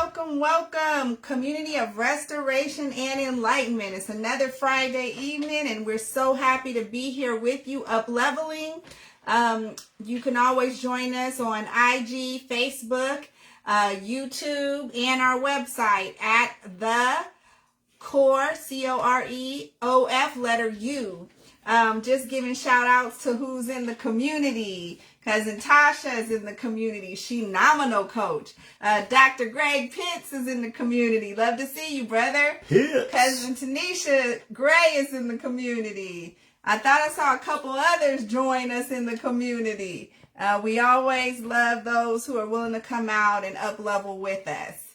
welcome, community of restoration and enlightenment. It's another Friday evening, and we're so happy to be here with you, up-leveling. You can always join us on IG, Facebook, YouTube, and our website at TheCoreofU, letter U. Just giving shout outs to who's in the community. Cousin Tasha is in the community. She nominal coach. Dr. Greg Pitts is in the community. Love to see you, brother. Yes. Cousin Tanisha Gray is in the community. I thought I saw a couple others join us in the community. We always love those who are willing to come out and up level with us.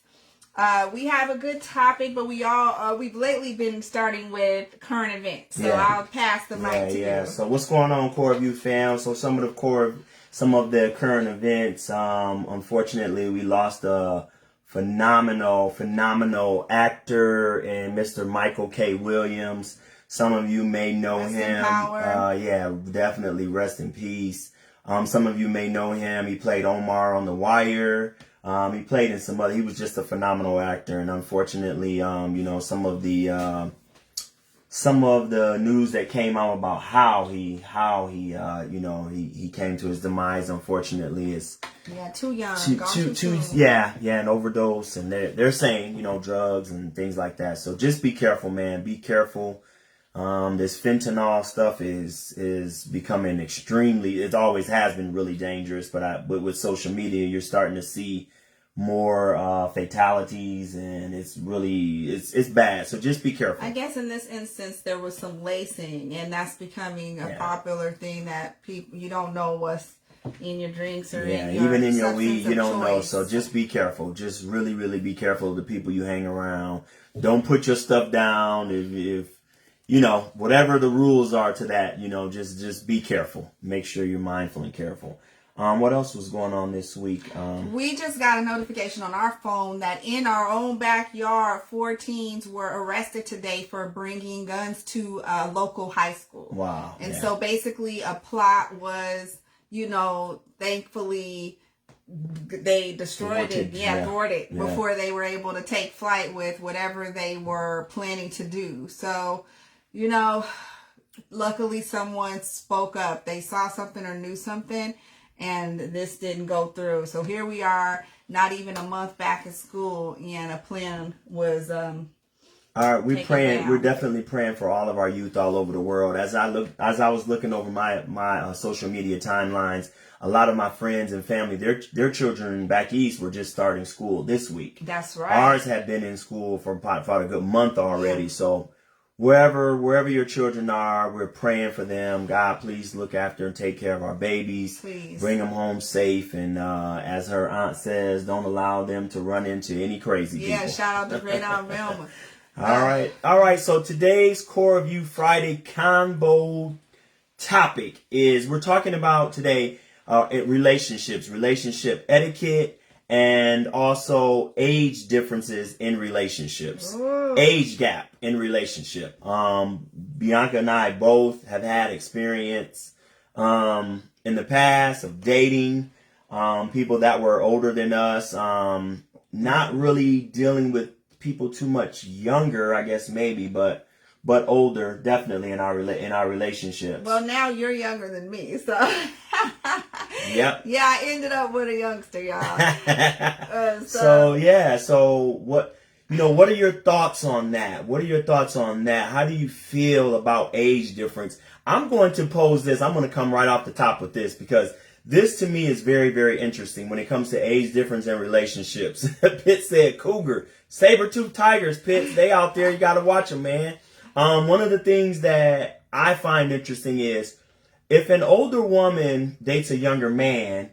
We have a good topic, but we've lately been starting with current events. So I'll pass the mic to you. So what's going on, CoreofU fam? So some of the current events. Unfortunately, we lost a phenomenal actor in Mr. Michael K. Williams. Some of you may know him. Definitely rest in peace. Some of you may know him. He played Omar on The Wire. He played in some other. He was just a phenomenal actor, and unfortunately, some of the news that came out about how he came to his demise. Unfortunately, is too young, an overdose, and they're saying drugs and things like that. So just be careful, man. Be careful. This fentanyl stuff is becoming extremely. It always has been really dangerous, but with social media, you're starting to see more fatalities, and it's bad. So just be careful. I guess in this instance there was some lacing, and that's becoming a popular thing that you don't know what's in your drinks or even in your weed, you don't know. So just be careful. Just really be careful of the people you hang around. Don't put your stuff down if whatever the rules are to that, just be careful. Make sure you're mindful and careful. What else was going on this week? We just got a notification on our phone that in our own backyard, 4 teens were arrested today for bringing guns to a local high school. Wow. And so basically a plot was, thankfully they destroyed it, thwarted before they were able to take flight with whatever they were planning to do. So, luckily someone spoke up. They saw something or knew something, and this didn't go through. So here we are, not even a month back in school, and a plan was all right, we're praying. We're definitely praying for all of our youth all over the world. As I was looking over my social media timelines, a lot of my friends and family, their children back east were just starting school this week. That's right. Ours have been in school for a good month already. Yeah. So wherever your children are, we're praying for them. God, please look after and take care of our babies. Please. Bring them home safe. And as her aunt says, don't allow them to run into any crazy people. Yeah, shout out to Great Aunt Velma. All right. So today's CoreofU Friday Convo topic is we're talking about today relationship etiquette, and also age differences in relationships. Ooh. Age gap in relationship. Bianca and I both have had experience in the past of dating people that were older than us, not really dealing with people too much younger, I guess maybe, but older, definitely in our relationships. Well, now you're younger than me, so yep. Yeah, I ended up with a youngster, y'all. So what are your thoughts on that? How do you feel about age difference? I'm going to pose this. I'm going to come right off the top with this, because this to me is very, very interesting when it comes to age difference in relationships. Pitt said cougar, saber-toothed tigers, Pitt. They out there. You got to watch them, man. One of the things that I find interesting is if an older woman dates a younger man,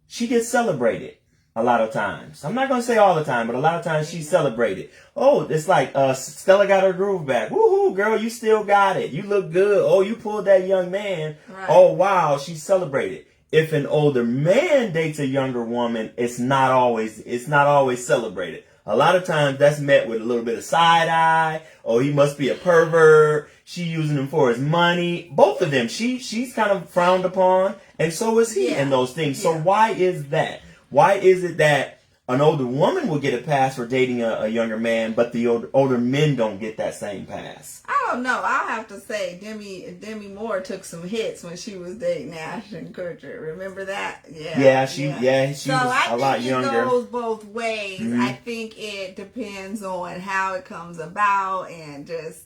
she gets celebrated a lot of times. I'm not going to say all the time, but a lot of times she's celebrated. Oh, it's like Stella got her groove back. Woohoo, girl, you still got it. You look good. Oh, you pulled that young man. Right. Oh, wow, she's celebrated. If an older man dates a younger woman, it's not always celebrated. A lot of times that's met with a little bit of side eye. Oh, he must be a pervert. She using him for his money. Both of them, she's kind of frowned upon, and so is he in those things. So why is that? Why is it that an older woman will get a pass for dating a younger man, but the older men don't get that same pass. I don't know. I'll have to say Demi Moore took some hits when she was dating Ashton Kutcher. Remember that? Yeah, she was a lot younger. So I think it goes both ways. Mm-hmm. I think it depends on how it comes about and just,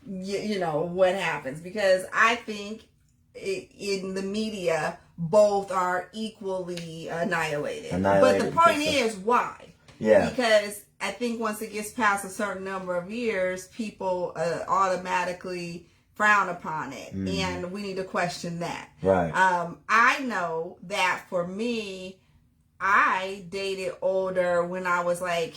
you know, what happens. Because I think in the media, both are equally annihilated. But the point is, why? Yeah. Because I think once it gets past a certain number of years, people automatically frown upon it. And we need to question that. Right. I know that for me, I dated older when I was like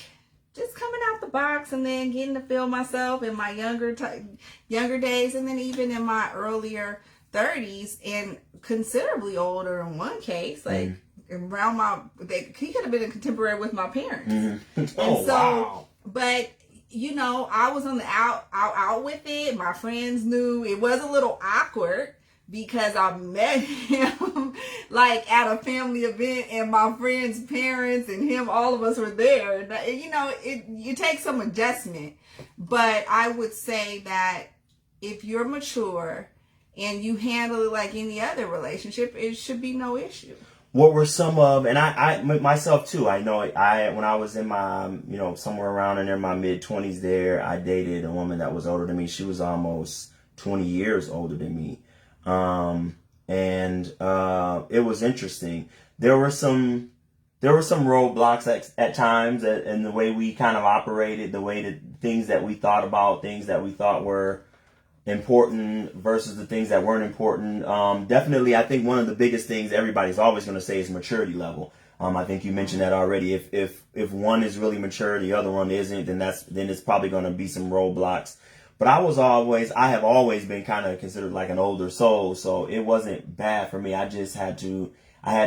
just coming out the box and then getting to feel myself in my younger days, and then even in my earlier 30s, and considerably older in one case, like around he could have been a contemporary with my parents. Wow. But you know, I was on the out with it. My friends knew. It was a little awkward because I met him like at a family event, and my friend's parents and him, all of us were there. And, you know, you take some adjustment, but I would say that if you're mature and you handle it like any other relationship, it should be no issue. What were some of, and I myself too, I know when I was in my, you know, somewhere around in my mid-20s there, I dated a woman that was older than me. She was almost 20 years older than me. It was interesting. There were some roadblocks at times in the way we kind of operated, the way that things that we thought about, things that we thought were important versus the things that weren't important. Definitely, I think one of the biggest things everybody's always going to say is maturity level. I think you mentioned that already. If one is really mature, the other one isn't, then it's probably going to be some roadblocks. But I have always been kind of considered like an older soul, so it wasn't bad for me. I had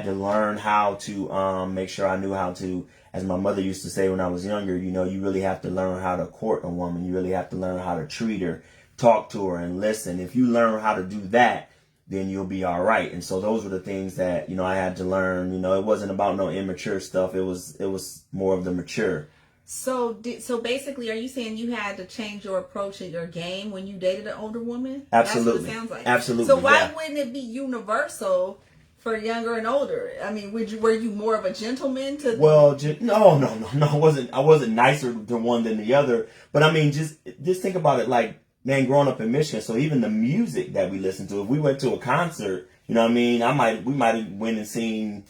to learn how to make sure I knew how to, as my mother used to say when I was younger, you know, you really have to learn how to court a woman. You really have to learn how to treat her, talk to her, and listen. If you learn how to do that, then you'll be all right. And so those were the things that, you know, I had to learn. You know, it wasn't about no immature stuff. It was more of the mature. So basically, are you saying you had to change your approach and your game when you dated an older woman? Absolutely. That's what it sounds like. Absolutely. So why wouldn't it be universal for younger and older? I mean, were you more of a gentleman to? Well, no. I wasn't nicer to one than the other. But I mean, just think about it. Like, man, growing up in Michigan, so even the music that we listened to, if we went to a concert, you know what I mean, we might have went and seen,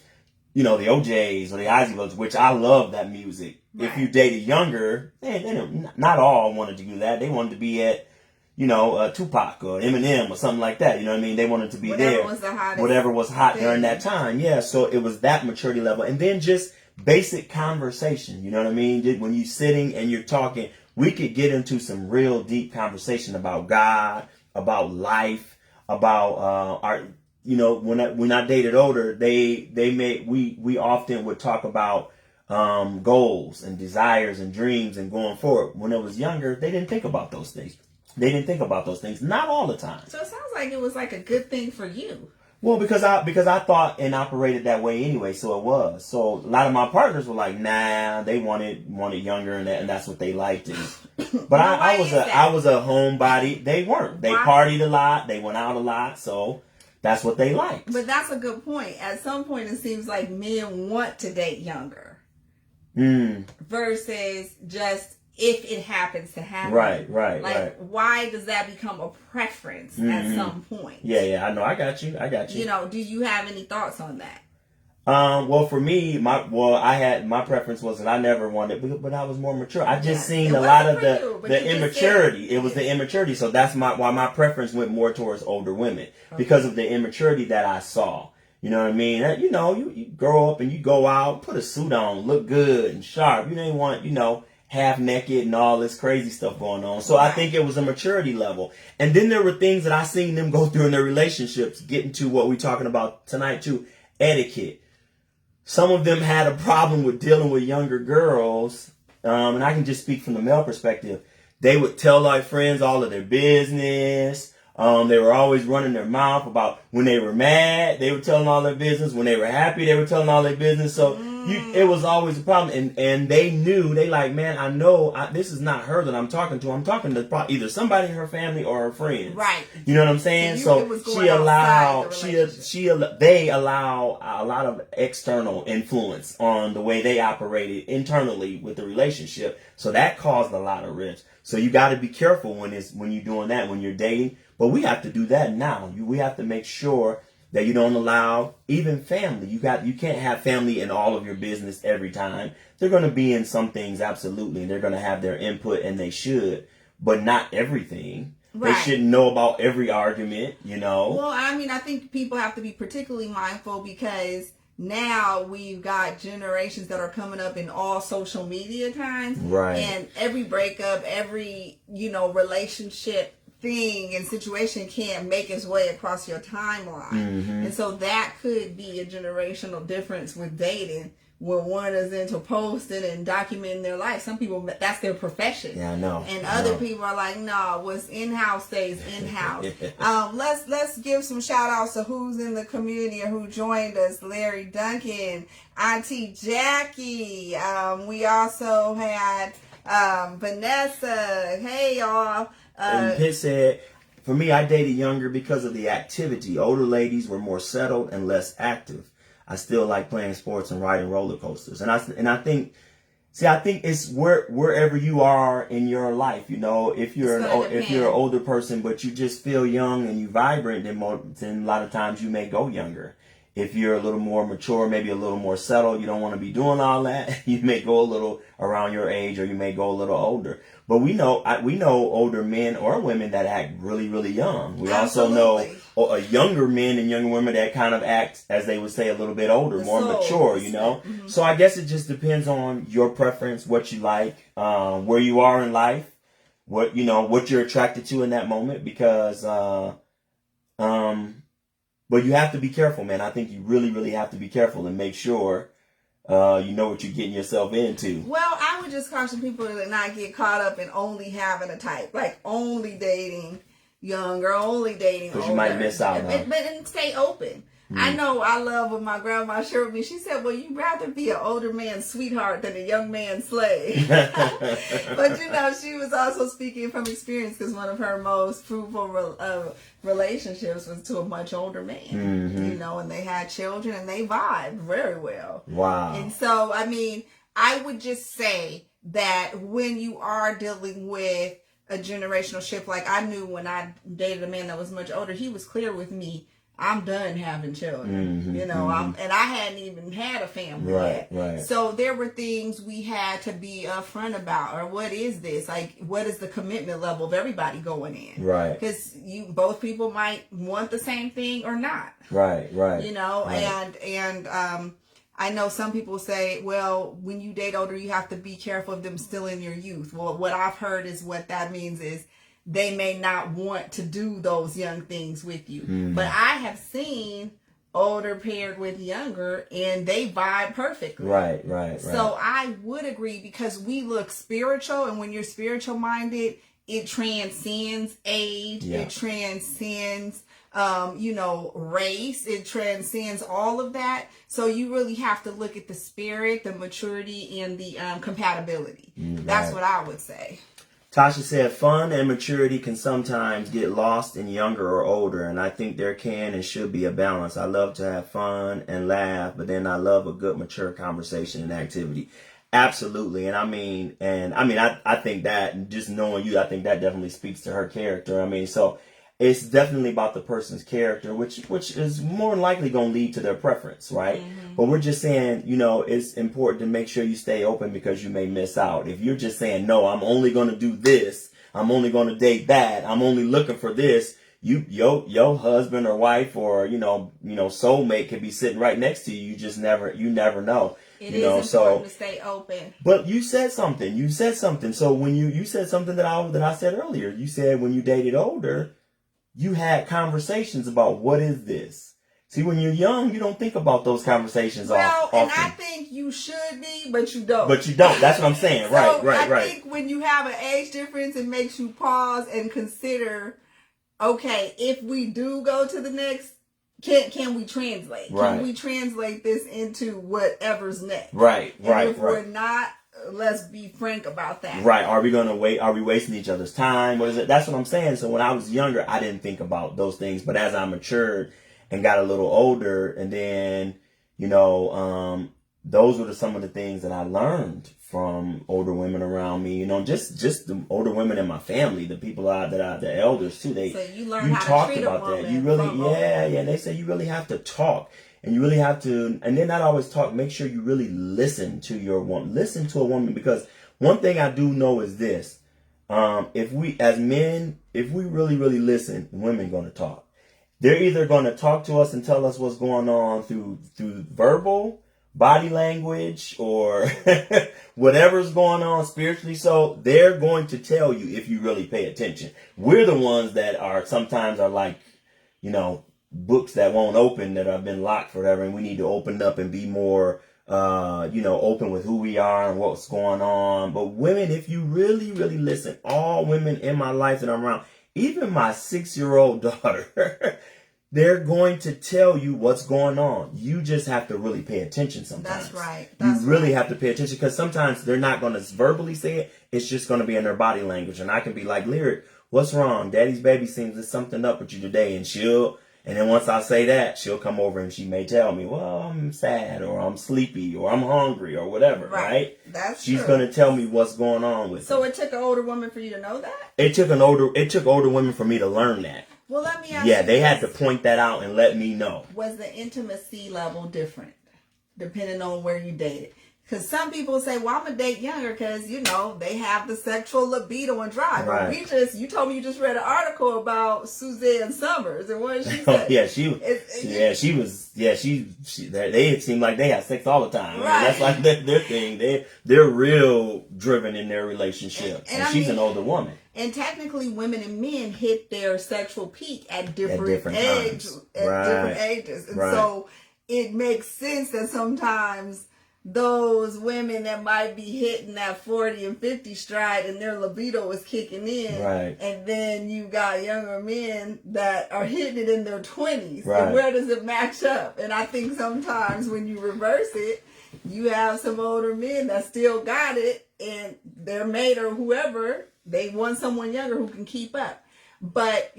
you know, the OJs or the Ozzy Brothers, which I love that music. Right. If you dated younger, not all wanted to do that. They wanted to be at, you know, Tupac or Eminem or something like that. You know what I mean? They wanted to be there. Whatever was hot during that time. Yeah, so it was that maturity level. And then just basic conversation. You know what I mean? When you're sitting and you're talking, we could get into some real deep conversation about God, about life, about our, you know, when I dated older, we often would talk about goals and desires and dreams and going forward. When I was younger, they didn't think about those things. Not all the time. So it sounds like it was like a good thing for you. Well, because I thought and operated that way anyway, so it was. So a lot of my partners were like, nah, they wanted younger, and that's what they liked. But I was a homebody. They weren't. They partied a lot. They went out a lot. So that's what they liked. But that's a good point. At some point, it seems like men want to date younger. Versus just if it happens to happen. Right. Why does that become a preference at some point? Yeah, I know. I got you. You know, do you have any thoughts on that? Well, for me, my preference was that I never wanted, but I was more mature. I just seen a lot of the immaturity. It was the immaturity. So that's why my preference went more towards older women, because of the immaturity that I saw. You know what I mean? You know, you grow up and you go out, put a suit on, look good and sharp. You didn't want, you know, half naked and all this crazy stuff going on. So I think it was a maturity level. And then there were things that I seen them go through in their relationships, getting to what we're talking about tonight too, etiquette. Some of them had a problem with dealing with younger girls. And I can just speak from the male perspective. They would tell our friends all of their business. They were always running their mouth about when they were mad, they were telling all their business. When they were happy, they were telling all their business. So it was always a problem. And they knew, they like, man, I know this is not her that I'm talking to. I'm talking to either somebody in her family or her friends. Right. You know what I'm saying? So they allow a lot of external influence on the way they operated internally with the relationship. So that caused a lot of rifts. So you got to be careful when you're doing that, when you're dating. But we have to do that now. We have to make sure that you don't allow even family. You can't have family in all of your business every time. They're going to be in some things, absolutely. They're going to have their input, and they should, but not everything. Right. They shouldn't know about every argument, you know. Well, I mean, I think people have to be particularly mindful because now we've got generations that are coming up in all social media times. Right. And every breakup, every, relationship thing and situation can't make its way across your timeline. And so that could be a generational difference with dating, where one is into posting and documenting their life. Some people, that's their profession. Yeah, I know. And other people are like, no, what's in-house stays in-house. Let's give some shout outs to who's in the community or who joined us. Larry Duncan, Auntie Jackie. We also had Vanessa. Hey, y'all. And Pitt said, for me, I dated younger because of the activity. Older ladies were more settled and less active. I still like playing sports and riding roller coasters. And I think it's wherever you are in your life. If you're an older person, but you just feel young and you vibrant, then a lot of times you may go younger. If you're a little more mature, maybe a little more settled, you don't want to be doing all that, you may go a little around your age, or you may go a little older. But we know older men or women that act really, really young. We also know younger men and younger women that kind of act, as they would say, a little bit older, more mature, Mm-hmm. So I guess it just depends on your preference, what you like, where you are in life, what you're attracted to in that moment, because, but you have to be careful, man. I think you really, really have to be careful and make sure you know what you're getting yourself into. Well, I would just caution people to not get caught up in only having a type, like only dating young or only dating older. Because you might miss out. But stay open. I know I love what my grandma shared with me. She said, well, you'd rather be an older man's sweetheart than a young man's slave. But, she was also speaking from experience, because one of her most fruitful relationships was to a much older man. Mm-hmm. And they had children and they vibed very well. Wow. And so, I mean, I would just say that when you are dealing with a generational shift, like I knew when I dated a man that was much older, he was clear with me, I'm done having children, and I hadn't even had a family yet. Right. So there were things we had to be upfront about, or what is this? Like, what is the commitment level of everybody going in? Right. Because both people might want the same thing or not. Right. And I know some people say, well, when you date older, you have to be careful of them still in your youth. Well, what I've heard is what that means is they may not want to do those young things with you. But I have seen older paired with younger, and they vibe perfectly. Right. So I would agree, because we look spiritual, and when you're spiritual minded, it transcends age. Yeah. It transcends, race. It transcends all of that. So you really have to look at the spirit, the maturity, and the compatibility. That's what I would say. Tasha said, fun and maturity can sometimes get lost in younger or older, and I think there can and should be a balance. I love to have fun and laugh, but then I love a good mature conversation and activity. Absolutely. And I think that, just knowing you, I think that definitely speaks to her character. So it's definitely about the person's character, which is more than likely going to lead to their preference, right? Mm-hmm. But we're just saying, it's important to make sure you stay open, because you may miss out. If you're just saying, no, I'm only going to do this, I'm only going to date that, I'm only looking for this, your husband or wife or, soulmate could be sitting right next to you. You never know. It is important to stay open. But you said something. So when you said something that I said earlier, you said when you dated older, you had conversations about what is this. See, when you're young, you don't think about those conversations often. And I think you should be, but you don't. That's what I'm saying. Right. I think when you have an age difference, it makes you pause and consider okay, if we do go to the next, can we translate? Right. Can we translate this into whatever's next? Right, and right, if we're not, let's be frank about that. Right. Are we going to wait? Are we wasting each other's time? What is it? That's what I'm saying. So when I was younger, I didn't think about those things. But as I matured and got a little older, and then, those were some of the things that I learned from older women around me. Just the older women in my family, the people the elders too. So you learn how to treat a woman. You really, yeah. They say you really have to talk. And you really have to, and then not always talk, make sure you really listen to your woman. Listen to a woman, because one thing I do know is this. If we, as men, if we really, really listen, women going to talk. They're either going to talk to us and tell us what's going on through verbal, body language, or whatever's going on spiritually. So they're going to tell you if you really pay attention. We're the ones that sometimes are like, books that won't open, that have been locked forever, and we need to open up and be more, open with who we are and what's going on. But women, if you really, really listen, all women in my life that I'm around, even my 6-year-old daughter, they're going to tell you what's going on. You just have to really pay attention sometimes. That's right. You really have to pay attention, because sometimes they're not going to verbally say it. It's just going to be in their body language. And I can be like, Lyric, what's wrong? Daddy's baby seems there's something up with you today. And then once I say that, she'll come over and she may tell me, well, I'm sad, or I'm sleepy, or I'm hungry, or whatever, right? She's going to tell me what's going on with So me. it took an older woman for you to know that? It took older women for me to learn that. Well, let me ask you. Yeah, they had to point that out and let me know. Was the intimacy level different depending on where you dated? Because some people say, well, I'm going to date younger because, they have the sexual libido and drive. Right. But you told me you just read an article about Suzanne Summers, and what did she say? They seem like they have sex all the time. Right. I mean, that's like their thing. They're real driven in their relationship. And she's an older woman. And technically, women and men hit their sexual peak at different ages. And so it makes sense that sometimes those women that might be hitting that 40 and 50 stride and their libido is kicking in. Right. And then you got younger men that are hitting it in their 20s. Right. And where does it match up? And I think sometimes when you reverse it, you have some older men that still got it, and their mate or whoever, they want someone younger who can keep up. But,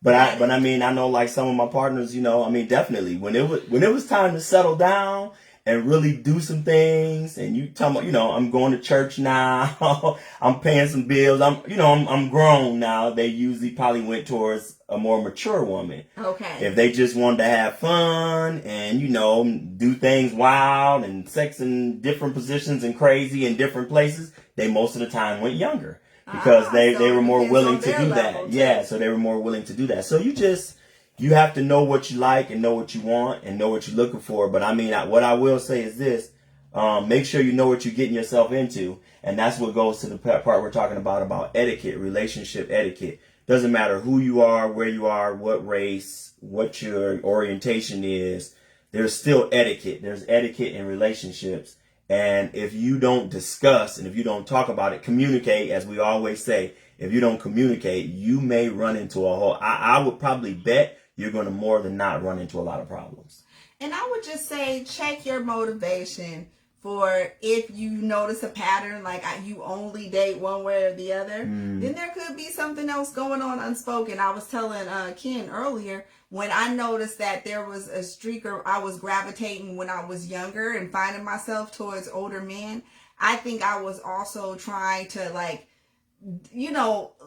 But I mean, I know like some of my partners, definitely when it was time to settle down and really do some things, and you tell me, I'm going to church now, I'm paying some bills, I'm grown now. They usually probably went towards a more mature woman. Okay. If they just wanted to have fun and, do things wild and sex in different positions and crazy in different places, they most of the time went younger. Because they were more willing to do that. Yeah, so they were more willing to do that. So you have to know what you like and know what you want and know what you're looking for. But I mean, what I will say is this. Make sure you know what you're getting yourself into. And that's what goes to the part we're talking about etiquette, relationship etiquette. Doesn't matter who you are, where you are, what race, what your orientation is. There's still etiquette. There's etiquette in relationships. And if you don't discuss and if you don't talk about it, communicate, as we always say, if you don't communicate, you may run into a whole, I would probably bet you're going to more than not run into a lot of problems. And I would just say, check your motivation for if you notice a pattern, like you only date one way or the other, then there could be something else going on unspoken. I was telling Ken earlier, when I noticed that there was a streaker, I was gravitating when I was younger and finding myself towards older men. I think I was also trying to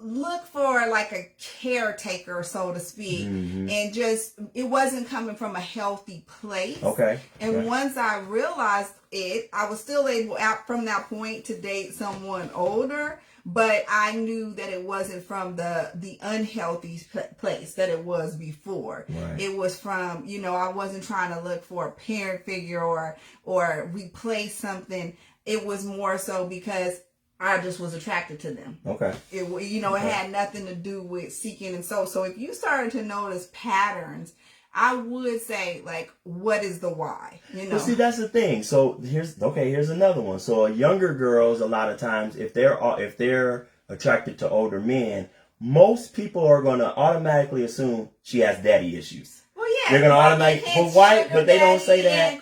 look for like a caretaker, so to speak, and just, it wasn't coming from a healthy place. Okay. And once I realized it, I was still able out from that point to date someone older, but I knew that it wasn't from the unhealthy place that it was before. Right. It was from, I wasn't trying to look for a parent figure or replace something. It was more so because I just was attracted to them. Okay. It had nothing to do with seeking and so if you started to notice patterns, I would say, what is the why? Well, see, that's the thing. So here's another one. So younger girls, a lot of times, if they're attracted to older men, most people are going to automatically assume she has daddy issues. Well, yeah. They're going to automatically, but they don't say that.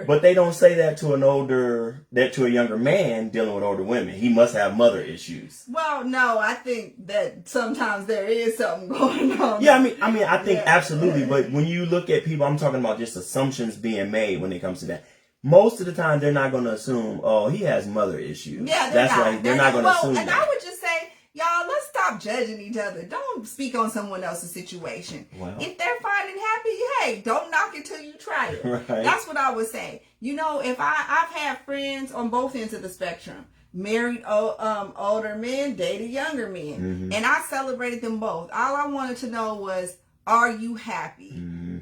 But they don't say that to to a younger man dealing with older women. He must have mother issues. Well, no, I think that sometimes there is something going on. Yeah, I think absolutely. But when you look at people, I'm talking about just assumptions being made when it comes to that. Most of the time, they're not going to assume, oh, he has mother issues. Yeah, that's right. They're not going to assume and that. I would just say, y'all, let's stop judging each other. Don't speak on someone else's situation. Well, if they're fine and happy, hey, don't knock it till you try it. Right. That's what I would say. You know, if I've had friends on both ends of the spectrum, married older men, dated younger men, and I celebrated them both. All I wanted to know was, are you happy?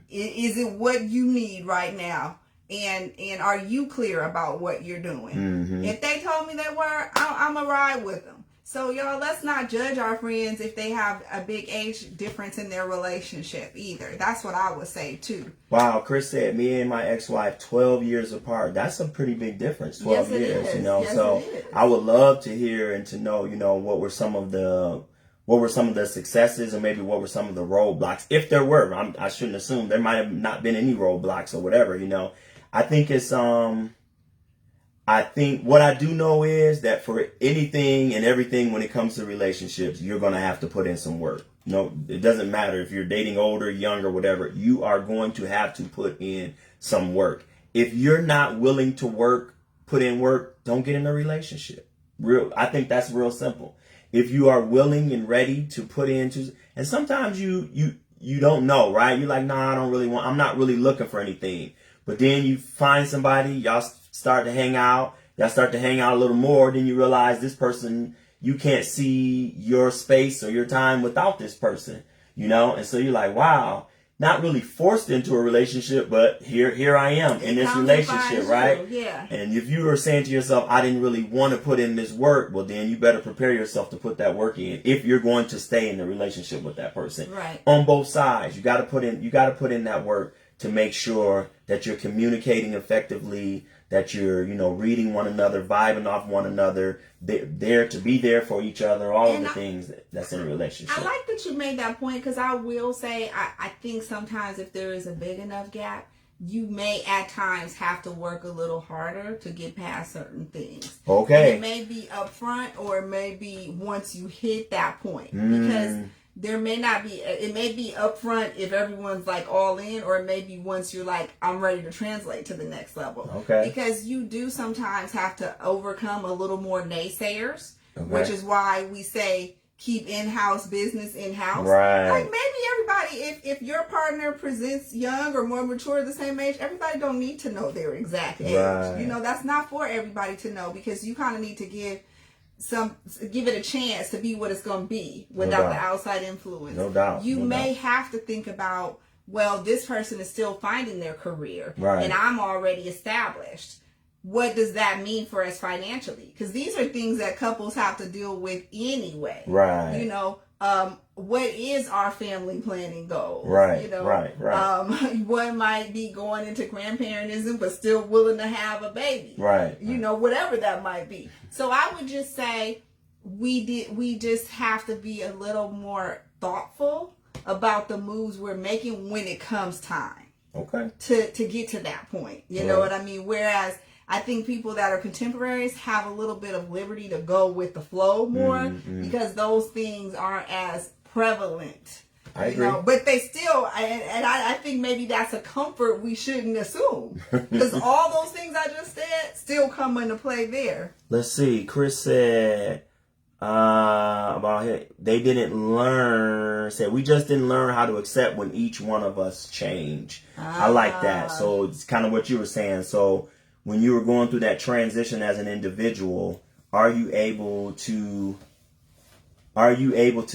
Is it what you need right now? And are you clear about what you're doing? If they told me they were, I'm going to ride with them. So, y'all, let's not judge our friends if they have a big age difference in their relationship either. That's what I would say, too. Wow, Chris said, me and my ex-wife, 12 years apart. That's a pretty big difference, 12 years, is. you know. Yes, so it is. I would love to hear and to know, you know, what were some of the successes or maybe what were some of the roadblocks, if there were. I shouldn't assume there might have not been any roadblocks or whatever, you know. I think it's I think what I do know is that for anything and everything when it comes to relationships, you're going to have to put in some work. No, it doesn't matter if you're dating older, younger, whatever. You are going to have to put in some work. If you're not willing to put in work, don't get in a relationship. I think that's real simple. If you are willing and ready to put into, and sometimes you don't know, right? You're like, nah, I'm not really looking for anything. But then you find somebody, y'all start to hang out a little more, then you realize this person, you can't see your space or your time without this person, you know? And so you're like, wow, not really forced into a relationship, but here I am in this relationship, right? Yeah. And if you are saying to yourself, I didn't really want to put in this work, well, then you better prepare yourself to put that work in if you're going to stay in the relationship with that person. Right. On both sides, you got to put in that work to make sure that you're communicating effectively, that you're, you know, reading one another, vibing off one another, there to be there for each other, all of the things that's in a relationship. I like that you made that point, because I will say, I think sometimes if there is a big enough gap, you may at times have to work a little harder to get past certain things. Okay. And it may be upfront, or it may be once you hit that point. Because there may not be, it may be upfront if everyone's like all in, or it may be once you're like, I'm ready to translate to the next level. Okay. Because you do sometimes have to overcome a little more naysayers, which is why we say keep in-house business in-house. Right. Like maybe everybody, if your partner presents young or more mature, the same age, everybody don't need to know their exact age. Right. You know, that's not for everybody to know, because you kind of need to give it a chance to be what it's going to be without the outside influence. No doubt. You may have to think about, well, this person is still finding their career, right, and I'm already established. What does that mean for us financially? Because these are things that couples have to deal with anyway. Right. You know, what is our family planning goal? Right. You know, right. One might be going into grandparentism, but still willing to have a baby. Right. You know, whatever that might be. So I would just say we just have to be a little more thoughtful about the moves we're making when it comes time. Okay. To get to that point. You know what I mean? Whereas I think people that are contemporaries have a little bit of liberty to go with the flow more, because those things aren't as prevalent. I agree. Know? But they still, and I think maybe that's a comfort we shouldn't assume, because all those things I just said still come into play there. Let's see. Chris said about it, they didn't learn. Said we just didn't learn how to accept when each one of us change. I like that. So it's kind of what you were saying. So when you were going through that transition as an individual, are you able to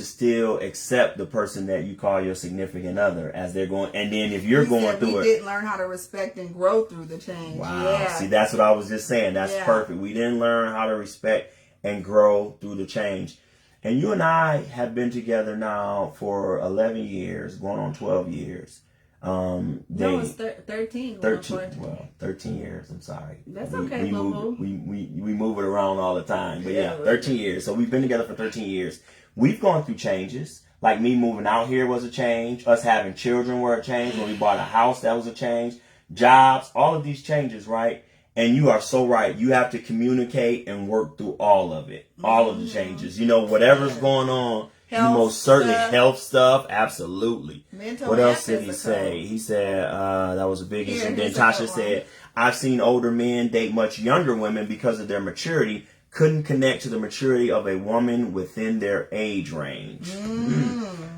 still accept the person that you call your significant other as they're going? And then if you're going through it, we didn't learn how to respect and grow through the change. Wow. Yeah. See, that's what I was just saying. That's perfect. We didn't learn how to respect and grow through the change. And you and I have been together now for 11 years, going on 12 years. No, it's 13. 13 years. I'm sorry. That's okay, boo-boo. We move it around all the time. But yeah, 13 years. So we've been together for 13 years. We've gone through changes. Like me moving out here was a change. Us having children were a change. When we bought a house, that was a change. Jobs, all of these changes, right? And you are so right. You have to communicate and work through all of it. All of the changes. You know, whatever's going on. Health you most certainly stuff. Health stuff, absolutely. Mental what else health did he is a say? code. He said that was a big issue. And then here's a Tasha good said, I've seen older men date much younger women because of their maturity. Couldn't connect to the maturity of a woman within their age range.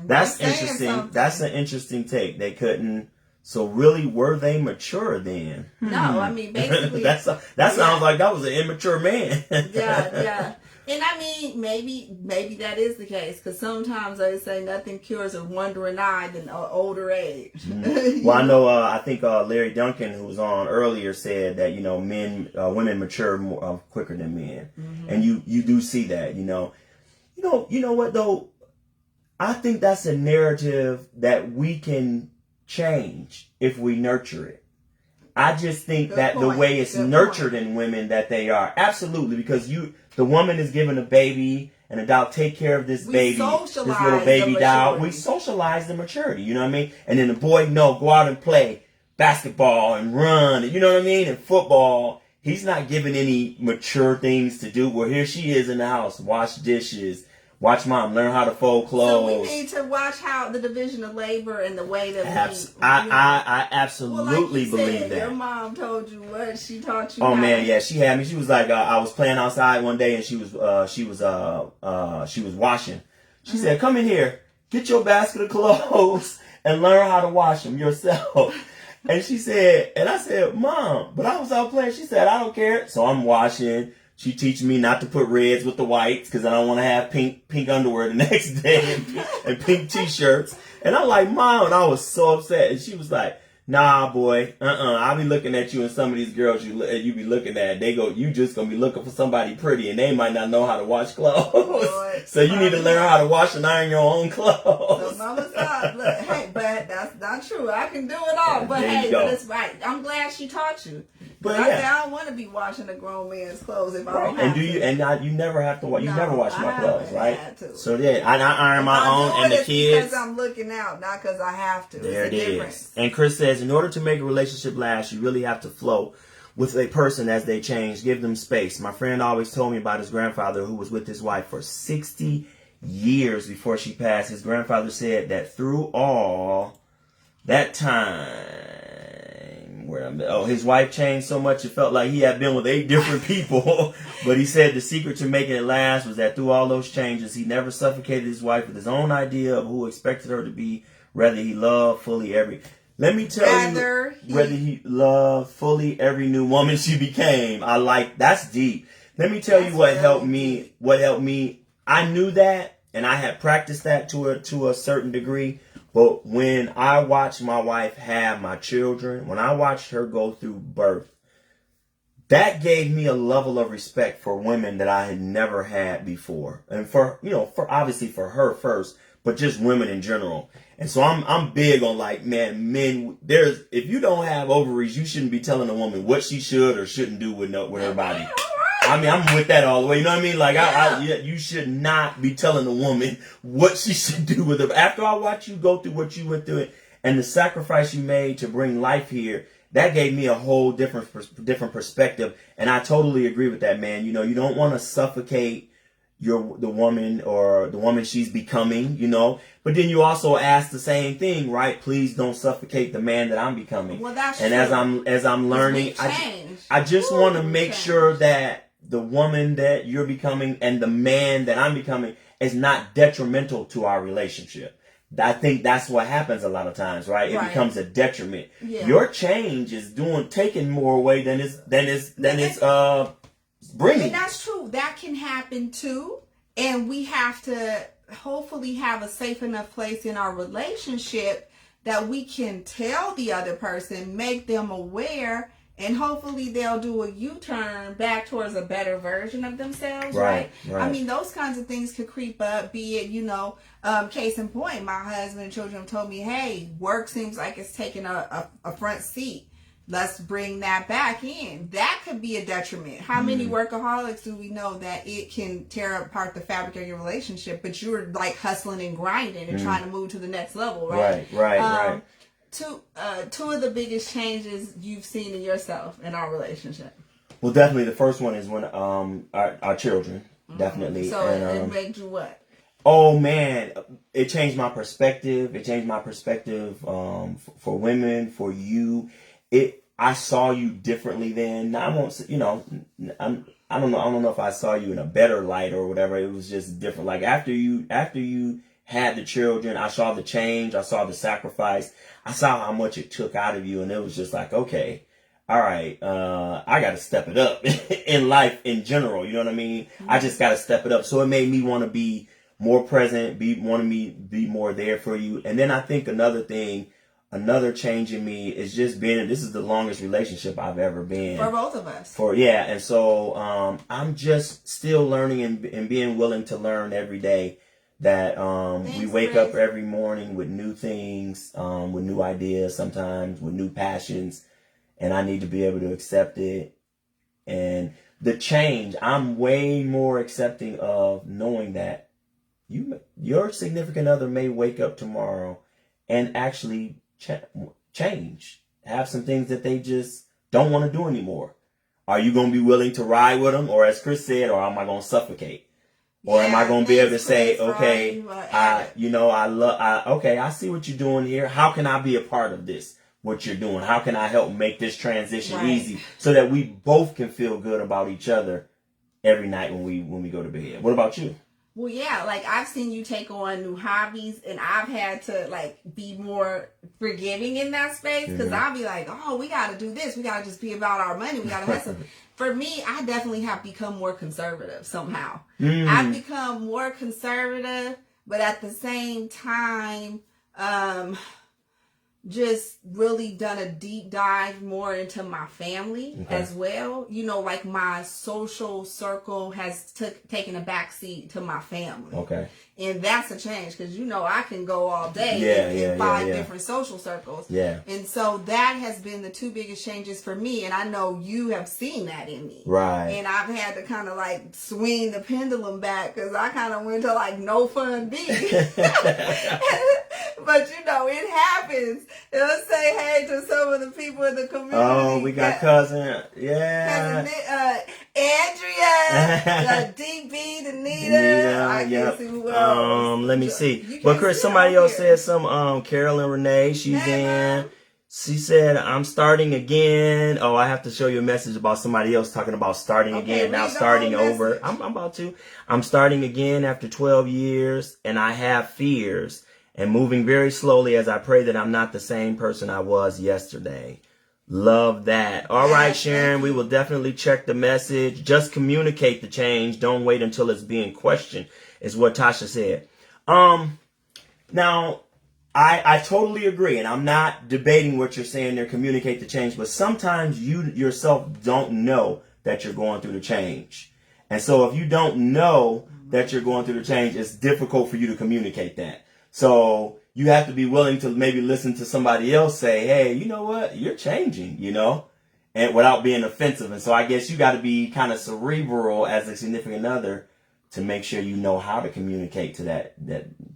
That's interesting. Something. That's an interesting take. They couldn't. So really, were they mature then? No, I mean basically that sounds like that was an immature man. yeah. And I mean, maybe that is the case, because sometimes they say nothing cures a wandering eye than older age. Well, I know. I think Larry Duncan, who was on earlier, said that women mature more, quicker than men, and you do see that. You know what though? I think that's a narrative that we can change if we nurture it. I just think Good that point. the way it's Good nurtured point. in women that they are. Absolutely. Because the woman is given a baby and a doll, take care of this baby, this little baby doll. We socialize the maturity, you know what I mean? And then the boy, no, go out and play basketball and run, you know what I mean? And football. He's not given any mature things to do. Well, here she is in the house, wash dishes, watch mom, learn how to fold clothes. So we need to watch how the division of labor and the way that I absolutely believe that. Your mom told you what she taught you. Oh man, yeah, she had me. She was like, I was playing outside one day and she was washing. She said, "Come in here, get your basket of clothes and learn how to wash them yourself." And she said, and I said, "Mom," but I was out playing. She said, "I don't care." So I'm washing. She teaching me not to put reds with the whites because I don't want to have pink underwear the next day and pink t-shirts. And I'm like, "Mom," and I was so upset. And she was like, "Nah, boy, I'll be looking at you and some of these girls you be looking at. You just gonna be looking for somebody pretty and they might not know how to wash clothes. Boy, so you need to learn how to wash and iron your own clothes." So mama stop. Look, hey, but that's not true. I can do it all. But hey, but it's right. I'm glad she taught you. But I don't want to be washing a grown man's clothes if I don't have to. You never have to. You never wash my clothes, right? Had to. So yeah, I iron my own and the kids. Because I'm looking out, not because I have to. There it's it a is. difference. And Chris says, in order to make a relationship last, you really have to flow with a person as they change. Give them space. My friend always told me about his grandfather who was with his wife for 60 years before she passed. His grandfather said that through all that time, his wife changed so much it felt like he had been with 8 different people. But he said the secret to making it last was that through all those changes, he never suffocated his wife with his own idea of who expected her to be, whether he loved fully every new woman she became. That's deep. Let me tell you what helped me. What helped me. I knew that, and I had practiced that to a certain degree. But when I watched my wife have my children, when I watched her go through birth, that gave me a level of respect for women that I had never had before. And for obviously for her first, but just women in general. And so I'm big on men, if you don't have ovaries, you shouldn't be telling a woman what she should or shouldn't do with her body. I mean, I'm with that all the way. You know what I mean? You should not be telling a woman what she should do with her. After I watch you go through what you went through and the sacrifice you made to bring life here, that gave me a whole different perspective. And I totally agree with that, man. You don't want to suffocate the woman or the woman she's becoming, But then you also ask the same thing, right? Please don't suffocate the man that I'm becoming. Well, that's and true. as I'm learning, I just want to make sure that the woman that you're becoming and the man that I'm becoming is not detrimental to our relationship. I think that's what happens a lot of times, right? It becomes a detriment. Yeah. Your change is taking more away than it's bringing. And that's true. That can happen too. And we have to hopefully have a safe enough place in our relationship that we can tell the other person, make them aware, and hopefully they'll do a U-turn back towards a better version of themselves, right? I mean, those kinds of things could creep up, be it, case in point, my husband and children have told me, hey, work seems like it's taking a front seat. Let's bring that back in. That could be a detriment. How many workaholics do we know that it can tear apart the fabric of your relationship, but you're like hustling and grinding and trying to move to the next level, right? Right. Two of the biggest changes you've seen in yourself in our relationship. Well, definitely the first one is when our children, definitely. So it made you what? Oh man, it changed my perspective. It changed my perspective for women, for you. I saw you differently then. I won't, I don't know if I saw you in a better light or whatever. It was just different. Like after you had the children, I saw the change. I saw the sacrifice. I saw how much it took out of you, and it was just like, okay, all right, I got to step it up in life in general. You know what I mean? I just got to step it up. So it made me want to be more present, be more there for you. And then I think another change in me is just this is the longest relationship I've ever been. For both of us. And so I'm just still learning and being willing to learn every day that we wake up every morning with new things, with new ideas, sometimes with new passions, and I need to be able to accept it. And the change, I'm way more accepting of knowing that your significant other may wake up tomorrow and actually change, have some things that they just don't want to do anymore. Are you going to be willing to ride with them, or as Chris said, or am I going to suffocate? Or am I going to be able to say, okay, I see what you're doing here. How can I be a part of this, what you're doing? How can I help make this transition easy so that we both can feel good about each other every night when we go to bed? What about you? Well, yeah, like I've seen you take on new hobbies, and I've had to like be more forgiving in that space, because I'll be like, oh, we got to do this. We got to just be about our money. We got to hustle. For me, I definitely have become more conservative somehow. I've become more conservative, but at the same time, just really done a deep dive more into my family as well. Like my social circle has token a backseat to my family. Okay. And that's a change, because I can go all day in five different social circles. Yeah. And so that has been the two biggest changes for me, and I know you have seen that in me. Right. And I've had to kind of like swing the pendulum back, because I kind of went to like no fun B. But it happens. Let's say hey to some of the people in the community. Oh, we got cousin. Yeah. Cousin Andrea, DB, Danita. I can't see who else. Let me see. But Chris, somebody else said some. Carolyn Renee, she's in. She said, I'm starting again. Oh, I have to show you a message about somebody else talking about starting again. Now starting over. I'm about to. I'm starting again after 12 years, and I have fears and moving very slowly as I pray that I'm not the same person I was yesterday. Love that. All right, Sharon, we will definitely check the message. Just communicate the change. Don't wait until it's being questioned, is what Tasha said. Now, I totally agree, and I'm not debating what you're saying there, communicate the change, but sometimes you yourself don't know that you're going through the change. And so if you don't know that you're going through the change, it's difficult for you to communicate that. So you have to be willing to maybe listen to somebody else say, hey, you know what? You're changing, and without being offensive. And so I guess you got to be kind of cerebral as a significant other to make sure you know how to communicate to that,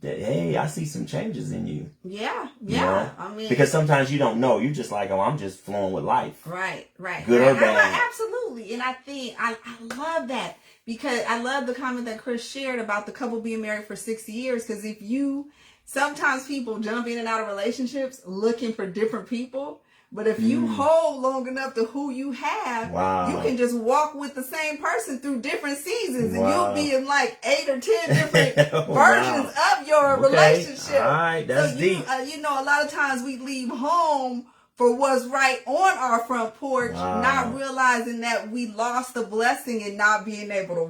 hey, I see some changes in you. Yeah. I mean, because sometimes you don't know. You're just like, oh, I'm just flowing with life. Right. Good or bad. Absolutely. And I think I love that, because I love the comment that Chris shared about the couple being married for 60 years. Because sometimes people jump in and out of relationships looking for different people. But if you hold long enough to who you have, you can just walk with the same person through different seasons, and you'll be in like 8 or 10 different versions of your relationship. All right, that's deep. A lot of times we leave home for what's right on our front porch, not realizing that we lost the blessing and not being able to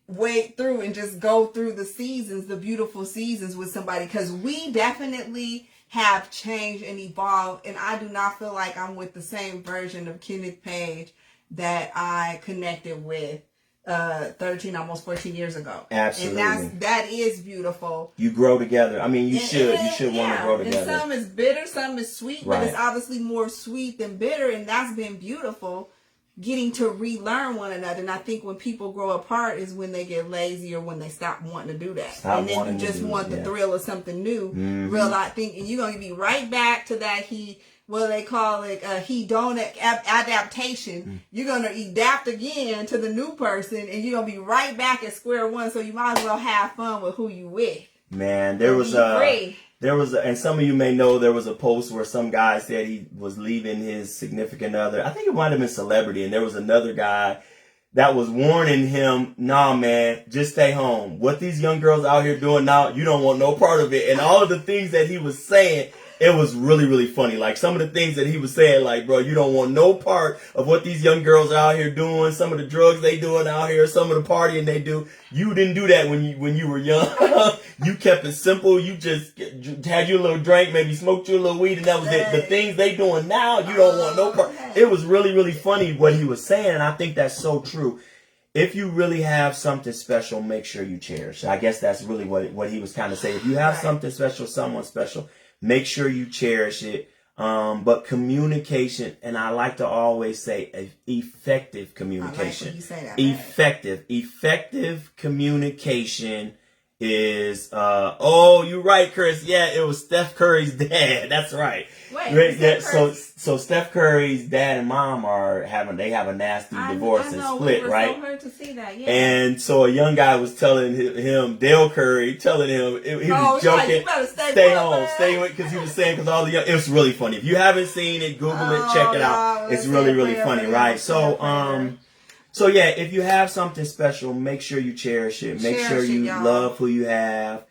wait through and just go through the seasons, the beautiful seasons with somebody, because we definitely have changed and evolved. And I do not feel like I'm with the same version of Kenneth Page that I connected with 13, almost 14 years ago. Absolutely. And that is beautiful. You grow together. I mean, you should want to grow together. And some is bitter, some is sweet, but it's obviously more sweet than bitter, and that's been beautiful. Getting to relearn one another. And I think when people grow apart is when they get lazy or when they stop wanting to do that. And then you just want the thrill of something new. Real life thinking you're going to be right back to that they call it hedonic adaptation. You're going to adapt again to the new person, and you're going to be right back at square one. So you might as well have fun with who you with. Man, there was and some of you may know there was a post where some guy said he was leaving his significant other. I think it might have been celebrity, and there was another guy that was warning him, nah, man, just stay home. What these young girls out here doing now, you don't want no part of it. And all of the things that he was saying, it was really, really funny. Like some of the things that he was saying, like, bro, you don't want no part of what these young girls are out here doing, some of the drugs they doing out here, some of the partying they do. You didn't do that when you were young. You kept it simple. You just had your little drink, maybe smoked your little weed, and that was it. The things they doing now, you don't want no part. It was really, really funny what he was saying, and I think that's so true. If you really have something special, make sure you cherish it. I guess that's really what he was kind of saying. If you have something special, someone special, make sure you cherish it. But communication, and I like to always say effective communication. I like when you say that. Effective communication is, you're right, Chris. Yeah, it was Steph Curry's dad. That's right. Wait, so Steph Curry's dad and mom have a nasty divorce and split, right? So hurt to see that, yeah. And so a young guy was telling him, Dale Curry, he was joking, like, stay home, stay with, because he was saying, it was really funny. If you haven't seen it, Google it, check it out. It's really, really funny, right? So yeah, if you have something special, make sure you cherish it. Make sure you love who you have.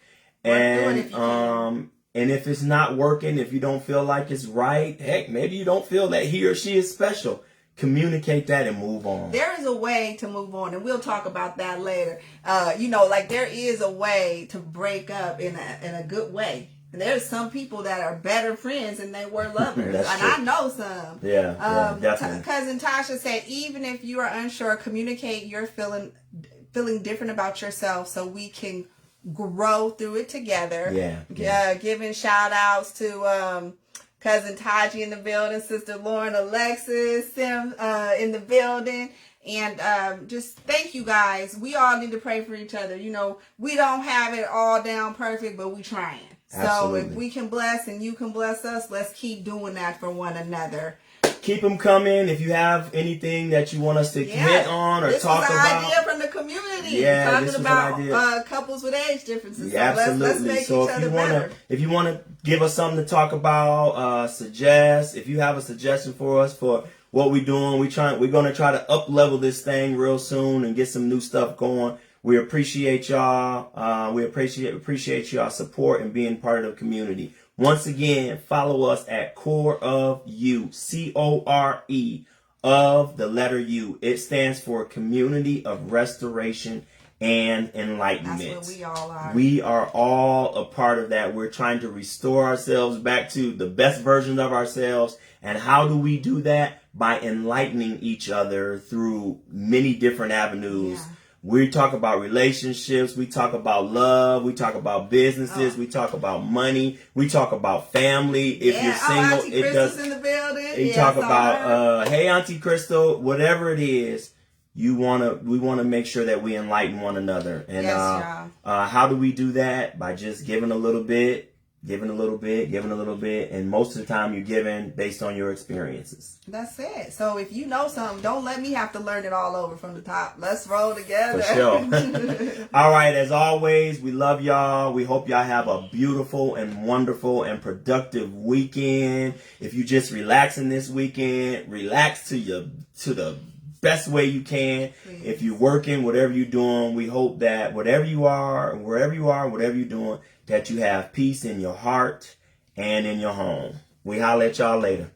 And if it's not working, if you don't feel like it's right, heck, maybe you don't feel that he or she is special. Communicate that and move on. There is a way to move on, and we'll talk about that later. There is a way to break up in a good way. And there's some people that are better friends than they were lovers. And I know some. Yeah, definitely. Cousin Tasha said, even if you are unsure, communicate you're feeling different about yourself so we can grow through it together. Yeah. Giving shout outs to Cousin Taji in the building, Sister Lauren, Alexis, Sim in the building. And just thank you guys. We all need to pray for each other. We don't have it all down perfect, but we trying. Absolutely. So if we can bless and you can bless us, let's keep doing that for one another. Keep them coming. If you have anything that you want us to hit on or talk about. This was an idea from the community. Yeah, talking about couples with age differences. Yeah, so let's make each other better. If you want to give us something to talk about, suggest. If you have a suggestion for us for what we're doing, we're going to try to up level this thing real soon and get some new stuff going. We appreciate y'all. We appreciate y'all support and being part of the community. Once again, follow us at CoreofU, CORE of the letter U. It stands for Community of Restoration and Enlightenment. That's what we all are. We are all a part of that. We're trying to restore ourselves back to the best version of ourselves. And how do we do that? By enlightening each other through many different avenues. Yeah. We talk about relationships. We talk about love. We talk about businesses. We talk about money. We talk about family. If you're single, Auntie Crystal's in the building. You talk about, hey, Auntie Crystal, whatever it is, we want to make sure that we enlighten one another. And how do we do that? By just giving a little bit, giving a little bit, and most of the time you're giving based on your experiences. That's it. So if you know something, don't let me have to learn it all over from the top. Let's roll together. For sure. All right, as always, we love y'all. We hope y'all have a beautiful and wonderful and productive weekend. If you just relaxing this weekend, relax to the best way you can. Please. If you're working, whatever you're doing, we hope that wherever you are, whatever you're doing, that you have peace in your heart and in your home. We holler at y'all later.